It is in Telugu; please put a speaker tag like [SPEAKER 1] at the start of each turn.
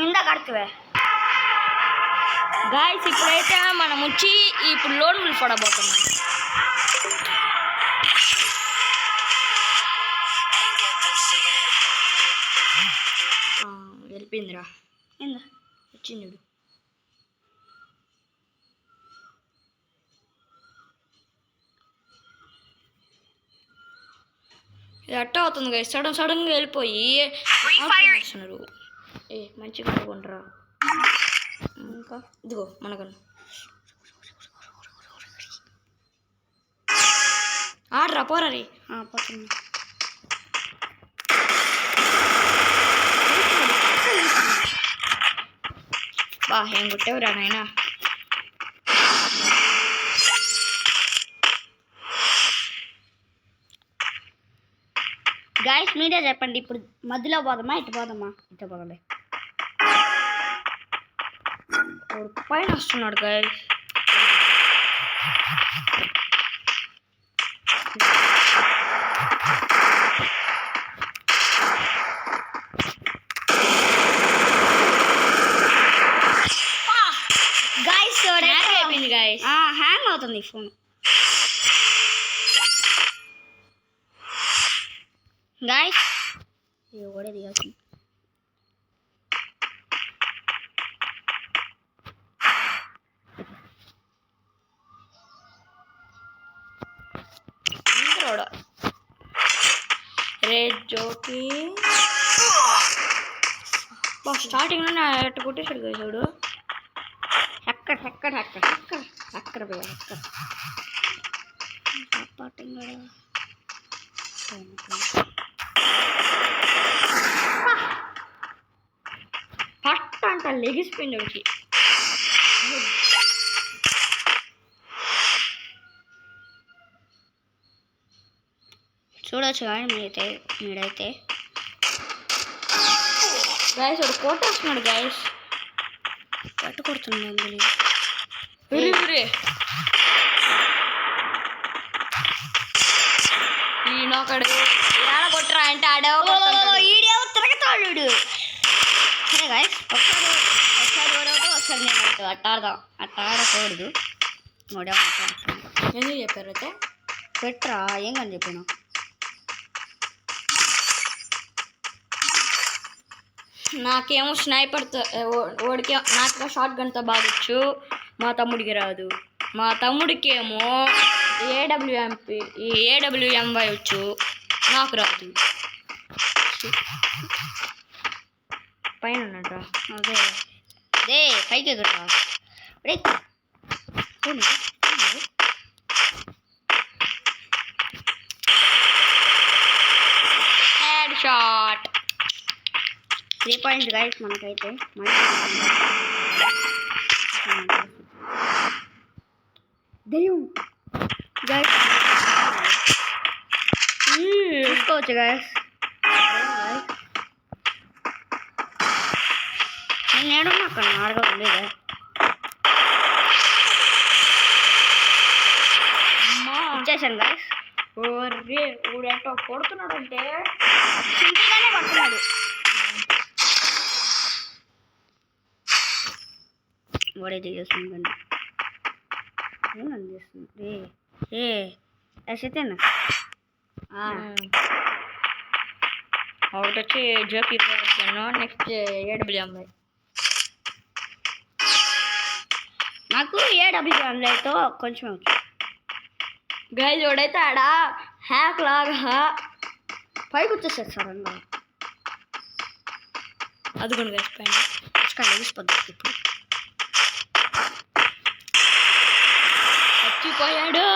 [SPEAKER 1] ఇందా కడుతువే గాయస్. ఇప్పుడైతే మనం వచ్చి ఇప్పుడు లోడ్ ఫుల్ పడబోతున్నాం. వెళ్ళిపోయిందిరా. ఏందా వచ్చింది చూడు. ఇది అట్ట అవుతుంది కదా, సడన్గా వెళ్ళిపోయి చేస్తున్నారు. మంచిగా అనుకుంటారా ఇంకా ఇదిగో మనకన్నా ఆడరా పోరా రే. పోతుంది. బా ఏం కొట్టేవరా నాయనా. గాయస్ మీరే చెప్పండి, ఇప్పుడు మధ్యలో పోదామా ఇటు పోదామా? ఇటు పోదాలే. పైన వస్తున్నాడు గాయస్. గాయస్ అయిపోయింది గాయస్. హ్యాంగ్ అవుతుంది ఫోన్. గాయస్ కూడా దిగాల్సింది. రెడ్ జోకి స్టార్టింగ్ లో ఎట్ట కొట్టేశాడు కదా చూడు. ఎక్కడ పోయా స్టార్టింగ్ ఫస్ట్ అంట లెగిసిపోయింది ఒకటి. చూడొచ్చు కానీ మీరైతే గాయస్ వాడు కొట్టేస్తున్నాడు గాయస్. కట్టు కొడుతున్నాడు ఈయనొకడు ఎలా కొట్టరా అంటే ఆడేవో తిరగతాడు. సరే గాయస్ ఒకసారి ఒకసారి నేను అట్ట ఆడకూడదు. ఎందుకు చెప్పారు అయితే పెట్టరా ఏం కానీ చెప్పాను. నాకేమో స్నైపర్తో ఓడికి నాకు షార్ట్ గన్తో బాగొచ్చు, మా తమ్ముడికి రాదు. మా తమ్ముడికేమో ఏడబ్ల్యూఎంవై వచ్చు, నాకు రాదు. పైన ఉన్నాడ్రా. అదే పైకి ఎదురా. Head shot. 3 పాయింట్స్ గాయస్ మనకైతే. దయ్యం గాయస్ చూసుకోవచ్చు గాయస్. నేను ఏడున్నా అక్కడ నాడుగా ఉండేదా. ఇచ్చేసాను గాయస్. ఓరే ఊడేంటో కొడుతున్నాడు అంటే సింపుల్గానే పడుతున్నాడు. ఓడైతే చేస్తుందండి ఏమనిపిస్తుంది అయితేనా ఒకటి వచ్చి జోకి నెక్స్ట్ ఏడబ్ల్యూఎంఐ. నాకు ఏడబ్ల్యూఎంఐతో కొంచెం వచ్చు గాయస్. ఓడైతే ఆడ హ్యాక్ లాగా పైకి వచ్చేసాడు సడన్గా. అదిగోండి గాయస్ పైన లెగిసిపోద్ది. ఇప్పుడు చచ్చిపోయాడు.